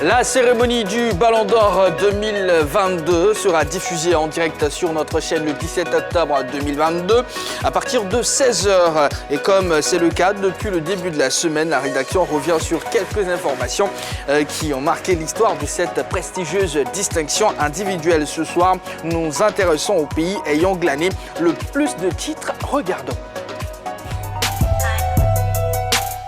La cérémonie du Ballon d'Or 2022 sera diffusée en direct sur notre chaîne le 17 octobre 2022 à partir de 16h. Et comme c'est le cas depuis le début de la semaine, la rédaction revient sur quelques informations qui ont marqué l'histoire de cette prestigieuse distinction individuelle. Ce soir, nous nous intéressons aux pays ayant glané le plus de titres. Regardons.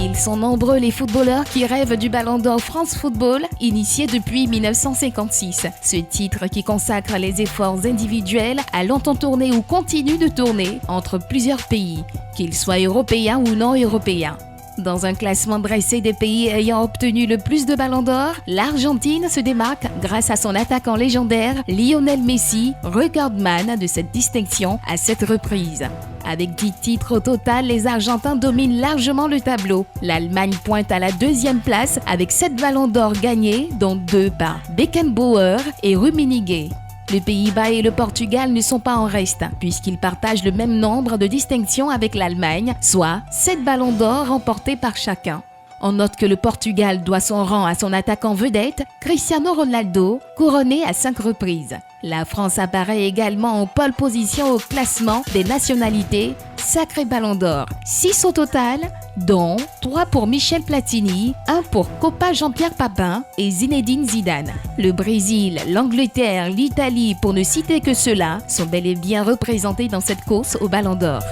Ils sont nombreux les footballeurs qui rêvent du Ballon d'Or France Football, initié depuis 1956. Ce titre qui consacre les efforts individuels a longtemps tourné ou continue de tourner entre plusieurs pays, qu'ils soient européens ou non européens. Dans un classement dressé des pays ayant obtenu le plus de ballons d'or, l'Argentine se démarque grâce à son attaquant légendaire Lionel Messi, recordman de cette distinction à 7 reprises. Avec 10 titres au total, les Argentins dominent largement le tableau. L'Allemagne pointe à la 2e place avec 7 ballons d'or gagnés, dont 2 par Beckenbauer et Rummenigge. Les Pays-Bas et le Portugal ne sont pas en reste, puisqu'ils partagent le même nombre de distinctions avec l'Allemagne, soit 7 ballons d'or remportés par chacun. On note que le Portugal doit son rang à son attaquant vedette, Cristiano Ronaldo, couronné à 5 reprises. La France apparaît également en pole position au classement des nationalités, sacré ballon d'or. 6 au total, dont 3 pour Michel Platini, 1 pour Copa Jean-Pierre Papin et Zinedine Zidane. Le Brésil, l'Angleterre, l'Italie, pour ne citer que ceux-là, sont bel et bien représentés dans cette course au ballon d'or.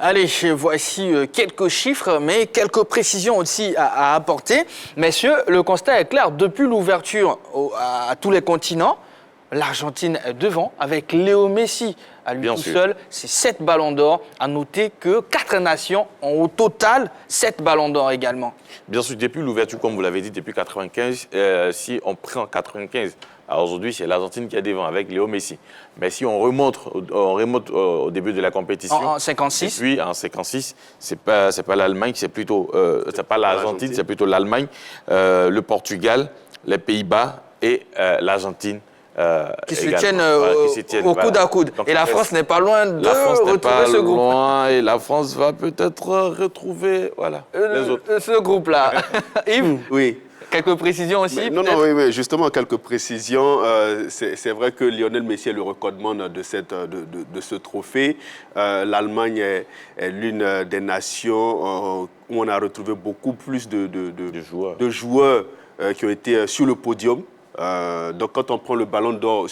Allez, voici quelques chiffres, mais quelques précisions aussi à apporter. Messieurs, le constat est clair. Depuis l'ouverture à tous les continents, l'Argentine est devant avec Léo Messi. À lui tout seul, c'est 7 ballons d'or. À noter que 4 nations ont au total 7 ballons d'or également. Bien sûr, depuis l'ouverture, comme vous l'avez dit, depuis 1995, si on prend 1995, alors aujourd'hui, c'est l'Argentine qui est devant avec Léo Messi. Mais si on remonte au début de la compétition. En 1956. Et puis, en 1956, c'est pas l'Allemagne, c'est plutôt. C'est pas l'Argentine, c'est plutôt l'Allemagne, le Portugal, les Pays-Bas et l'Argentine. Qui se tiennent au coude à coude. Donc, et la France n'est pas loin de retrouver ce groupe. Loin, et la France va peut-être retrouver les autres. Ce groupe-là. Yves, oui. Quelques précisions aussi? Oui, justement, quelques précisions. C'est vrai que Lionel Messi est le recordman de ce trophée. L'Allemagne est l'une des nations où on a retrouvé beaucoup plus de joueurs qui ont été sur le podium. Donc, quand on prend le ballon d'or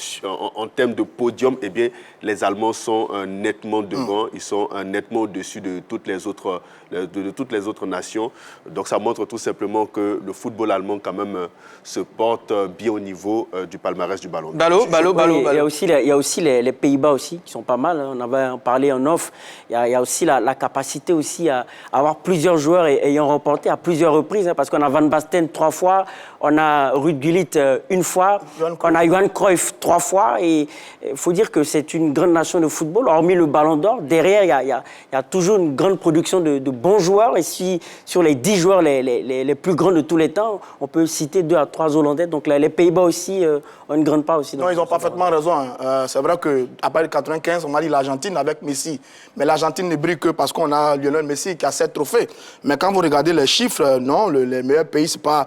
en termes de podium, eh bien, les Allemands sont nettement devant. Ils sont nettement au-dessus de toutes les autres nations. Donc, ça montre tout simplement que le football allemand, quand même, se porte bien au niveau du palmarès du ballon d'or. Ballot. Il y a aussi les Pays-Bas aussi, qui sont pas mal. On avait parlé en off. Il y a aussi la capacité aussi à avoir plusieurs joueurs ayant remporté à plusieurs reprises. Parce qu'on a Van Basten 3 fois, on a Ruud Gullit 1 fois, on a Johan Cruyff 3 fois. Et il faut dire que c'est une grande nation de football. Hormis le Ballon d'Or, derrière, il y a toujours une grande production de bons joueurs. Et si sur les 10 joueurs les plus grands de tous les temps, on peut citer 2 à 3 Hollandais. Donc les Pays-Bas aussi ont une grande part aussi. Non, ils ont parfaitement raison. C'est vrai qu'après 1995, on m'a dit l'Argentine avec Messi. Mais l'Argentine ne brille que parce qu'on a Lionel Messi qui a 7 trophées. Mais quand vous regardez les chiffres, non, les meilleurs pays, c'est pas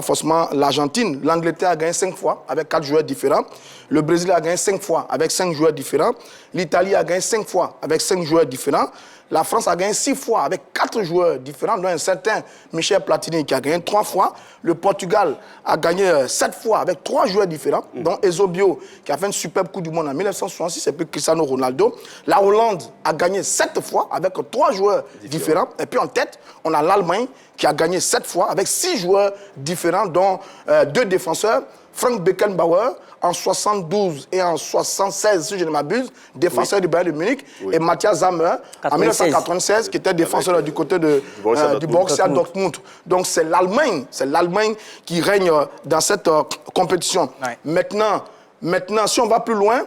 forcément l'Argentine. L'Angleterre a gagné 5 fois avec 4 joueurs différents. Le Brésil a gagné 5 fois avec 5 joueurs différents. L'Italie a gagné 5 fois avec 5 joueurs différents. La France a gagné 6 fois avec 4 joueurs différents, dont un certain Michel Platini qui a gagné 3 fois. Le Portugal a gagné 7 fois avec 3 joueurs différents, dont Eusebio qui a fait une superbe Coupe du Monde en 1966 et puis Cristiano Ronaldo. La Hollande a gagné 7 fois avec 3 joueurs différents. Et puis en tête, on a l'Allemagne qui a gagné 7 fois avec 6 joueurs différents, dont 2 défenseurs. Frank Beckenbauer en 72 et en 76, si je ne m'abuse, défenseur du Bayern de Munich, et Matthias Sammer en 1996, qui était défenseur du côté du Borussia Dortmund. Donc c'est l'Allemagne qui règne dans cette compétition. Ouais. Maintenant, si on va plus loin,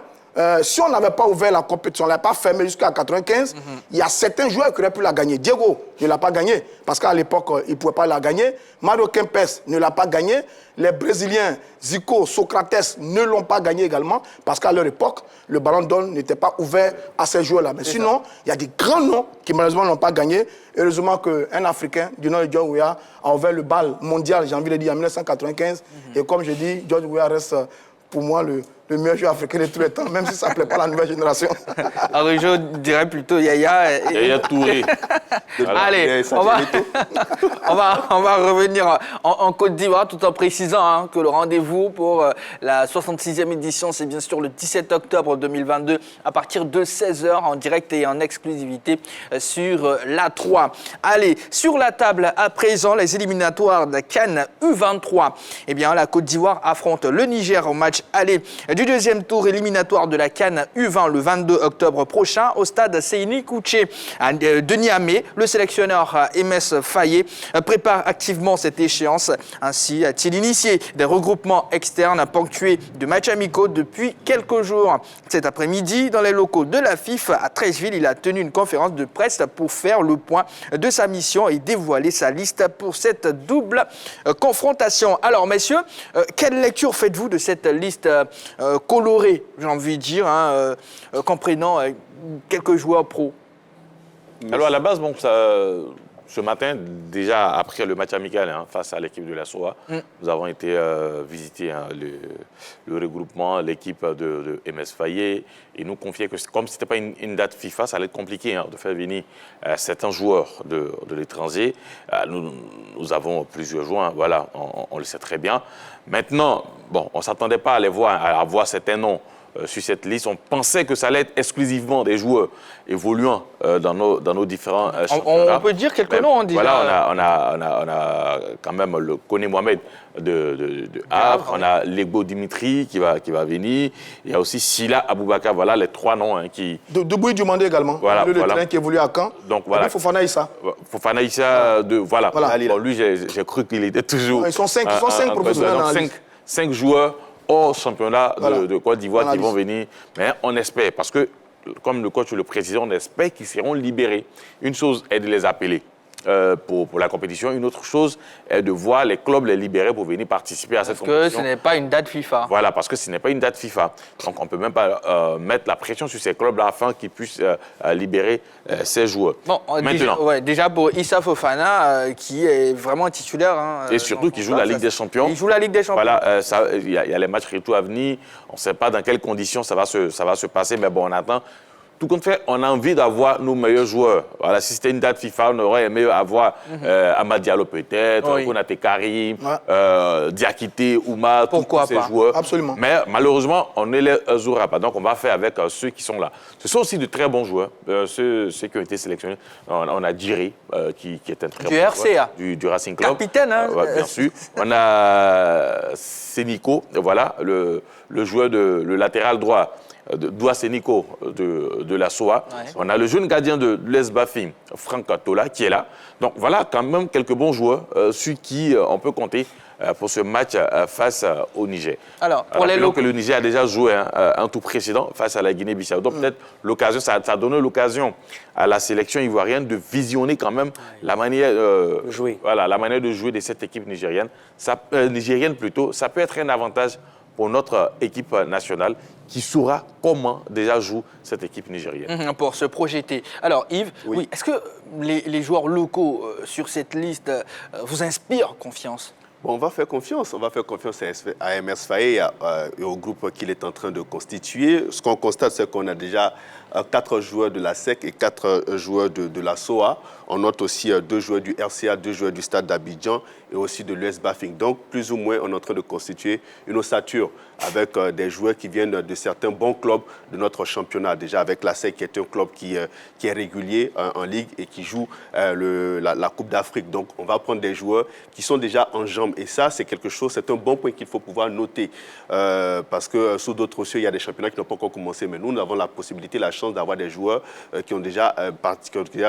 si on n'avait pas ouvert la compétition, on ne l'a pas fermé jusqu'à 95, il y a certains joueurs qui auraient pu la gagner. Diego ne l'a pas gagné parce qu'à l'époque, il ne pouvait pas la gagner. Mario Kempes ne l'a pas gagné. Les Brésiliens, Zico, Socrates ne l'ont pas gagné également parce qu'à leur époque, le ballon d'or n'était pas ouvert à ces joueurs-là. Mais sinon, il y a des grands noms qui malheureusement n'ont pas gagné. Heureusement qu'un Africain du nom de George Weah a ouvert le bal mondial, j'ai envie de dire, en 1995. Et comme je dis, George Weah reste pour moi le meilleur joueur africain de tous les temps, même si ça ne plaît pas à la nouvelle génération. Alors, je dirais plutôt Yaya. Yaya Touré. Allez, on va revenir en Côte d'Ivoire tout en précisant que le rendez-vous pour la 66e édition, c'est bien sûr le 17 octobre 2022 à partir de 16h en direct et en exclusivité sur l'A3. Allez, sur la table à présent, les éliminatoires de CAN U23. Eh bien, la Côte d'Ivoire affronte le Niger au match aller du deuxième tour éliminatoire de la CAN U20 le 22 octobre prochain au stade Seyni Kouché de Niamey. Le sélectionneur MS Faye prépare activement cette échéance. Ainsi a-t-il initié des regroupements externes ponctués de matchs amicaux depuis quelques jours. Cet après-midi, dans les locaux de la FIF à Treichville, il a tenu une conférence de presse pour faire le point de sa mission et dévoiler sa liste pour cette double confrontation. Alors messieurs, quelle lecture faites-vous de cette liste colorée, j'ai envie de dire, comprenant quelques joueurs pros? Alors à la base, bon, ce matin, déjà après le match amical face à l'équipe de la SOA, nous avons été visiter le regroupement, l'équipe de MS Faye, et nous confier que comme ce n'était pas une date FIFA, ça allait être compliqué de faire venir certains joueurs de l'étranger. Nous avons plusieurs joueurs, voilà, on le sait très bien. Maintenant, bon, on ne s'attendait pas à voir certains noms sur cette liste. On pensait que ça allait être exclusivement des joueurs évoluant dans nos différents championnats. On peut dire quelques noms, déjà. Voilà, on a quand même le Koné Mohamed de Havre, on a Legbo Dimitri qui va venir, il y a aussi Sila Aboubakar, voilà les trois noms qui... Deboui Dumandé également, voilà, le terrain qui évolue à Caen. Donc voilà. Fofana Issa. Fofana Issa, voilà. Bon, lui, j'ai cru qu'il était toujours... Ils sont cinq professionnels dans la liste. 5 joueurs hors championnat de Côte d'Ivoire qui vont venir. Mais on espère, parce que, comme le coach le précisait, on espère qu'ils seront libérés. Une chose est de les appeler pour la compétition. Une autre chose est de voir les clubs les libérer pour venir participer à cette compétition. Parce que ce n'est pas une date FIFA. Voilà, parce que ce n'est pas une date FIFA. Donc on ne peut même pas mettre la pression sur ces clubs-là afin qu'ils puissent libérer ces joueurs. Bon, maintenant. Déjà pour Issa Fofana, qui est vraiment titulaire. Et surtout qui joue la Ligue des Champions. Il joue la Ligue des Champions. Voilà, il y a les matchs retour à venir. On ne sait pas dans quelles conditions ça va se passer, mais bon, on attend. Tout compte fait, on a envie d'avoir nos meilleurs joueurs. Voilà, si c'était une date FIFA, on aurait aimé avoir Amad Diallo peut-être, Konaté Karim, Diakité, Ouma, tous ces joueurs. Absolument. Mais malheureusement, on ne les aura pas. Donc on va faire avec ceux qui sont là. Ce sont aussi de très bons joueurs, ceux qui ont été sélectionnés. On a Djiri, qui est un très bon RCA. joueur. Du Racing Club. Capitaine, bien sûr. On a Sénico, voilà, le joueur le latéral droit. Doua Sénico de la SOA. Ouais. On a le jeune gardien de l'US Bafing, Franck Tola, qui est là. Donc voilà quand même quelques bons joueurs sur qui on peut compter pour ce match face au Niger. Alors les locaux, que le Niger a déjà joué un tour précédent face à la Guinée-Bissau. Donc peut-être l'occasion, ça a donné l'occasion à la sélection ivoirienne de visionner quand même la manière de jouer de cette équipe nigérienne. Nigérienne plutôt, ça peut être un avantage pour notre équipe nationale qui saura comment déjà joue cette équipe nigérienne. Pour se projeter. Alors Yves, est-ce que les joueurs locaux sur cette liste vous inspirent confiance ? Bon, on va faire confiance à MS Faye et au groupe qu'il est en train de constituer. Ce qu'on constate, c'est qu'on a déjà 4 joueurs de la SEC et 4 joueurs de la SOA. On note aussi 2 joueurs du RCA, 2 joueurs du Stade d'Abidjan et aussi de l'US Bafing. Donc, plus ou moins, on est en train de constituer une ossature avec des joueurs qui viennent de certains bons clubs de notre championnat. Déjà avec la SEC, qui est un club qui est régulier en Ligue et qui joue la Coupe d'Afrique. Donc, on va prendre des joueurs qui sont déjà enjambés forme. Et ça, c'est quelque chose, c'est un bon point qu'il faut pouvoir noter. Parce que sous d'autres cieux, il y a des championnats qui n'ont pas encore commencé. Mais nous avons la possibilité, la chance d'avoir des joueurs qui ont déjà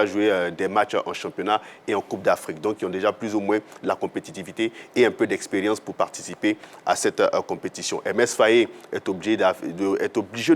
joué des matchs en championnat et en Coupe d'Afrique. Donc, qui ont déjà plus ou moins la compétitivité et un peu d'expérience pour participer à cette compétition. MS Faye est obligé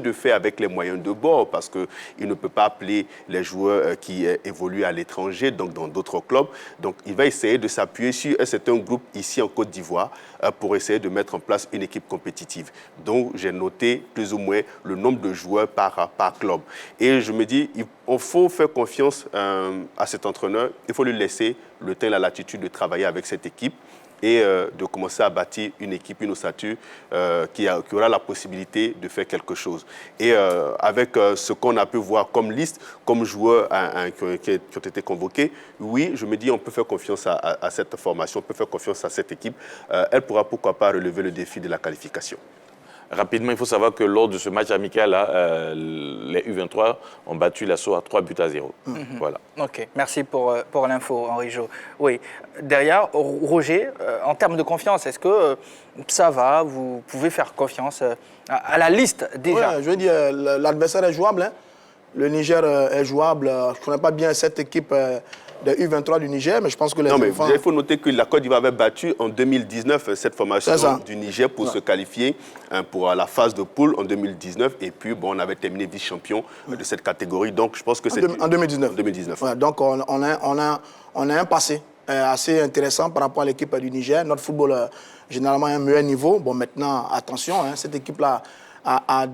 de faire avec les moyens de bord parce qu'il ne peut pas appeler les joueurs qui évoluent à l'étranger, donc dans d'autres clubs. Donc, il va essayer de s'appuyer sur un certain groupe ici en Côte d'Ivoire pour essayer de mettre en place une équipe compétitive. Donc, j'ai noté plus ou moins le nombre de joueurs par club. Et je me dis, il faut faire confiance à cet entraîneur. Il faut lui laisser le temps et la latitude de travailler avec cette équipe et de commencer à bâtir une équipe, une ossature qui aura la possibilité de faire quelque chose. Et avec ce qu'on a pu voir comme liste, comme joueurs qui ont été convoqués, oui, je me dis on peut faire confiance à cette formation, on peut faire confiance à cette équipe. Elle pourra pourquoi pas relever le défi de la qualification. Rapidement, il faut savoir que lors de ce match amical, les U23 ont battu l'assaut à 3-0. Voilà. Ok, merci pour l'info, Henri Jo. Oui, derrière, Roger, en termes de confiance, est-ce que ça va, vous pouvez faire confiance à la liste déjà? Ouais, je veux dire, l'adversaire est jouable. Hein. Le Niger est jouable. Je ne connais pas bien cette équipe de U23 du Niger, mais je pense que les enfants... Il faut noter que la Côte d'Ivoire avait battu en 2019 cette formation du Niger pour se qualifier pour la phase de poule en 2019. Et puis, bon, on avait terminé vice-champion de cette catégorie. Donc, je pense que c'est... En 2019. En 2019. Ouais, donc, on a un passé assez intéressant par rapport à l'équipe du Niger. Notre football, généralement, a un meilleur niveau. Bon, maintenant, attention, hein, cette équipe-là a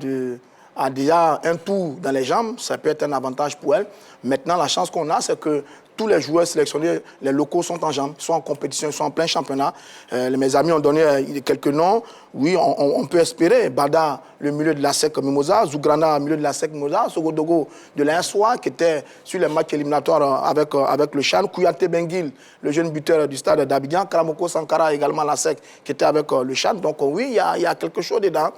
déjà un tour dans les jambes. Ça peut être un avantage pour elle. Maintenant, la chance qu'on a, c'est que tous les joueurs sélectionnés, les locaux sont en jambes, sont en compétition, sont en plein championnat. Mes amis ont donné quelques noms. Oui, on peut espérer. Bada, le milieu de la SEC Mimosa, Zougrana, le milieu de la SEC Mimosa, Sogodogo de l'Insoa, qui était sur les matchs éliminatoires avec le Chan, Kouyaté Benguil, le jeune buteur du stade d'Abidjan, Karamoko Sankara, également la SEC, qui était avec le Chan. Donc oui, il y a quelque chose dedans.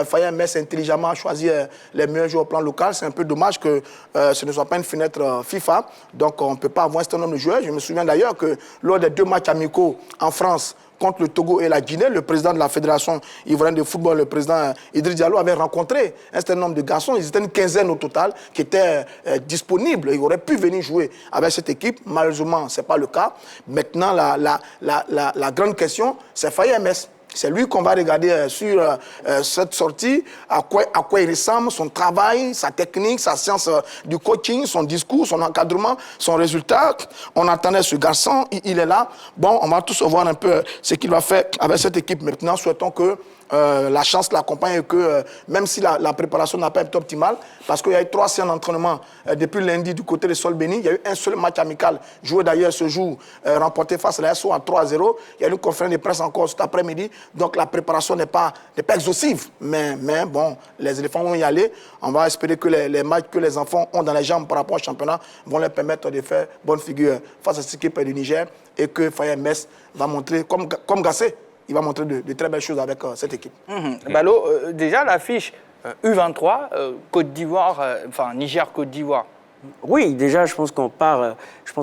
Faye Mess intelligemment choisi les meilleurs joueurs au plan local. C'est un peu dommage que ce ne soit pas une fenêtre FIFA. Donc on ne peut pas avoir un certain nombre de joueurs. Je me souviens d'ailleurs que lors des 2 matchs amicaux en France, contre le Togo et la Guinée, le président de la Fédération ivoirienne de football, le président Idriss Diallo, avait rencontré un certain nombre de garçons. Ils étaient une quinzaine au total qui étaient disponibles. Ils auraient pu venir jouer avec cette équipe. Malheureusement, ce n'est pas le cas. Maintenant, la grande question, c'est Faye MS. C'est lui qu'on va regarder sur cette sortie, à quoi il ressemble, son travail, sa technique, sa science du coaching, son discours, son encadrement, son résultat. On attendait ce garçon, il est là. Bon, on va tous voir un peu ce qu'il va faire avec cette équipe. Maintenant, souhaitons que la chance l'accompagne et que même si la préparation n'a pas été optimale, parce qu'il y a eu 3 séances d'entraînement depuis lundi du côté de Sol Béni, il y a eu un seul match amical joué d'ailleurs ce jour, remporté face à la SO à 3-0. Il y a eu une conférence de presse encore cet après-midi, donc la préparation n'est pas exhaustive. Mais bon, les éléphants vont y aller. On va espérer que les matchs que les enfants ont dans les jambes par rapport au championnat vont leur permettre de faire bonne figure face à cette équipe du Niger et que Faye Mess va montrer, comme Gassé, il va montrer de très belles choses avec cette équipe. Balo, déjà l'affiche U23, Côte d'Ivoire, Niger-Côte d'Ivoire. Oui, déjà, je pense qu'on part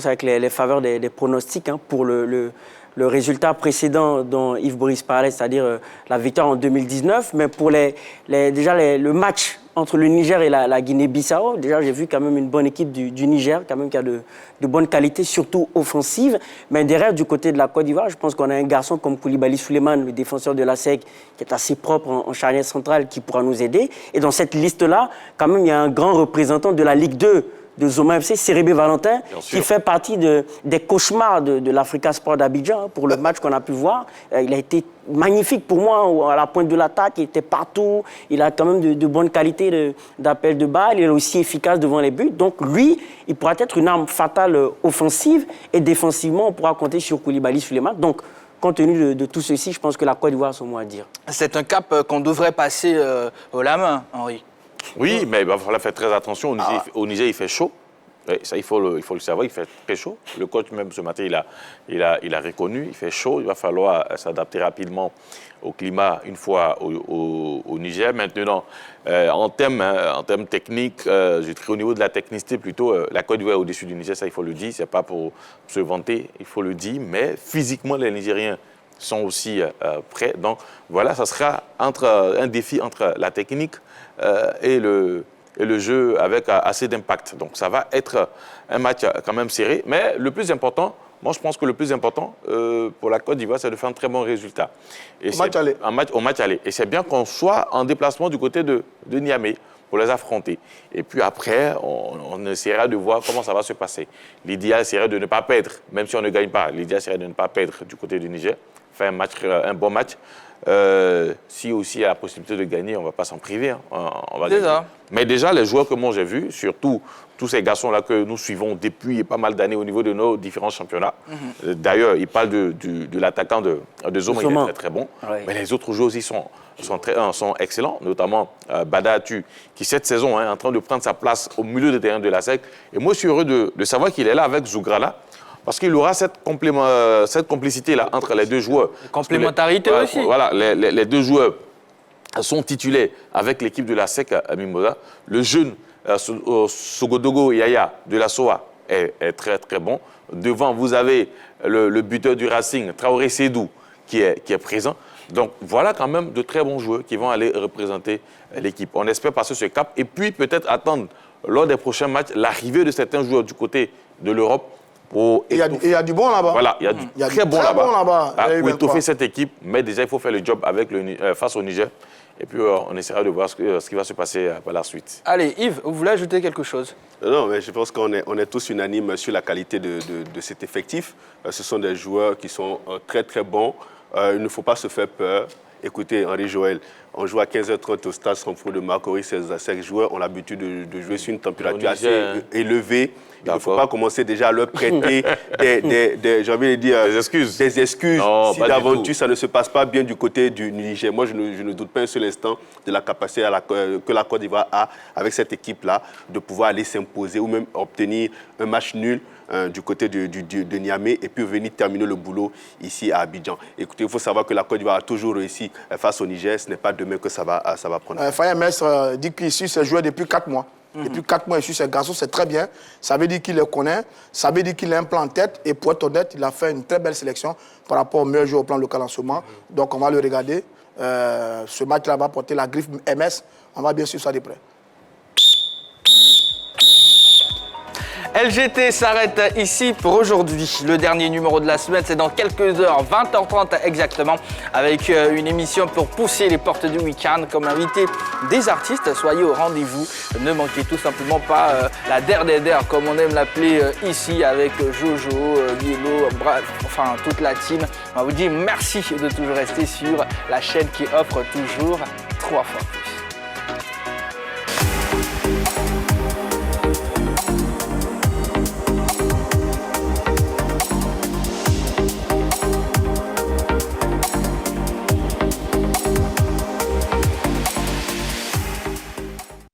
avec les faveurs des pronostics pour le résultat précédent dont Yves Brice parlait, c'est-à-dire la victoire en 2019. Mais pour le match entre le Niger et la Guinée-Bissau, déjà, j'ai vu quand même une bonne équipe du Niger, quand même, qui a de bonnes qualités, surtout offensives. Mais derrière, du côté de la Côte d'Ivoire, je pense qu'on a un garçon comme Koulibaly Souleymane, le défenseur de la SEC, qui est assez propre en charnière centrale, qui pourra nous aider. Et dans cette liste-là, quand même, il y a un grand représentant de la Ligue 2, de Zoma FC, Sérébé Valentin, qui fait partie des cauchemars de l'Africa Sport d'Abidjan pour le match qu'on a pu voir. Il a été magnifique pour moi à la pointe de l'attaque, il était partout, il a quand même de bonnes qualités d'appel de balle, il est aussi efficace devant les buts. Donc lui, il pourra être une arme fatale offensive et défensivement, on pourra compter sur Koulibaly Souleymane. Donc, compte tenu de tout ceci, je pense que la Côte d'Ivoire a son mot à dire. C'est un cap qu'on devrait passer haut la main, Henri. Oui, mais il va falloir faire très attention. Au Niger, il fait chaud. Oui, ça, il faut le savoir, il fait très chaud. Le coach, même ce matin, il a reconnu, il fait chaud. Il va falloir s'adapter rapidement au climat une fois au Niger. Maintenant, en termes techniques, au niveau de la technicité, plutôt, la Côte d'Ivoire est au-dessus du Niger, ça, il faut le dire. Ce n'est pas pour se vanter, il faut le dire. Mais physiquement, les Nigériens sont aussi prêts. Donc voilà, ça sera un défi entre la technique et le jeu avec assez d'impact. Donc ça va être un match quand même serré. Mais le plus important, moi je pense que le plus important pour la Côte d'Ivoire, c'est de faire un très bon résultat. Au match aller. Et c'est bien qu'on soit en déplacement du côté de Niamey pour les affronter. Et puis après, on essaiera de voir comment ça va se passer. L'idéal serait de ne pas perdre, même si on ne gagne pas. L'idéal serait de ne pas perdre du côté du Niger, faire un bon match. Si aussi il y a la possibilité de gagner, on ne va pas s'en priver. Hein. On va gagner. Mais déjà, les joueurs que moi j'ai vus, surtout tous ces garçons-là que nous suivons depuis pas mal d'années au niveau de nos différents championnats. D'ailleurs, il parle de l'attaquant de Zoma, il est très très bon. Oui. Mais les autres joueurs aussi sont excellents, notamment Bada Atu, qui cette saison est en train de prendre sa place au milieu de terrain de la SEC. Et moi, je suis heureux de savoir qu'il est là avec Zougrala. Parce qu'il aura cette complicité-là entre les deux joueurs. Complémentarité aussi. Voilà, les deux joueurs sont titulaires avec l'équipe de la SEC à Mimosa. Le jeune Sogodogo Yaya de la SOA est très très bon. Devant, vous avez le buteur du Racing, Traoré Sédou, qui est présent. Donc voilà quand même de très bons joueurs qui vont aller représenter l'équipe. On espère passer ce cap et puis peut-être attendre lors des prochains matchs l'arrivée de certains joueurs du côté de l'Europe. Il y a du bon là-bas. Voilà, il y a du très bon là-bas. Pour étoffer cette équipe, mais déjà il faut faire le job face au Niger. Et puis on essaiera de voir ce qui va se passer par la suite. Allez, Yves, vous voulez ajouter quelque chose? Non, mais je pense qu'on est tous unanimes sur la qualité de cet effectif. Ce sont des joueurs qui sont très très bons. Il ne faut pas se faire peur. Écoutez, Henri Joël, on joue à 15h30 au stade Sanfou de Marcory. Ces joueurs ont l'habitude de jouer sur une température assez élevée. Il ne faut pas commencer déjà à leur prêter j'ai envie de dire, des excuses. Non, si d'aventure ça ne se passe pas bien du côté du Niger. Moi, je ne doute pas un seul instant de la capacité que la Côte d'Ivoire a avec cette équipe-là de pouvoir aller s'imposer ou même obtenir un match nul du côté de Niamey et puis venir terminer le boulot ici à Abidjan. Écoutez, il faut savoir que la Côte d'Ivoire a toujours réussi face au Niger. Ce n'est pas demain que ça va prendre. Fayez Mestre dit qu'il suit ses joueurs depuis 4 mois. Depuis 4 mois, il suit ses garçons, c'est très bien. Ça veut dire qu'il les connaît, ça veut dire qu'il a un plan en tête. Et pour être honnête, il a fait une très belle sélection par rapport aux meilleurs joueurs au plan local en ce moment. Donc on va le regarder. Ce match-là va porter la griffe MS. On va bien suivre ça de près. LGT s'arrête ici pour aujourd'hui. Le dernier numéro de la semaine, c'est dans quelques heures, 20h30 exactement, avec une émission pour pousser les portes du week-end, comme invité des artistes. Soyez au rendez-vous. Ne manquez tout simplement pas la der, comme on aime l'appeler ici, avec Jojo, Yellow, enfin toute la team. On vous dit merci de toujours rester sur la chaîne qui offre toujours 3 fois plus.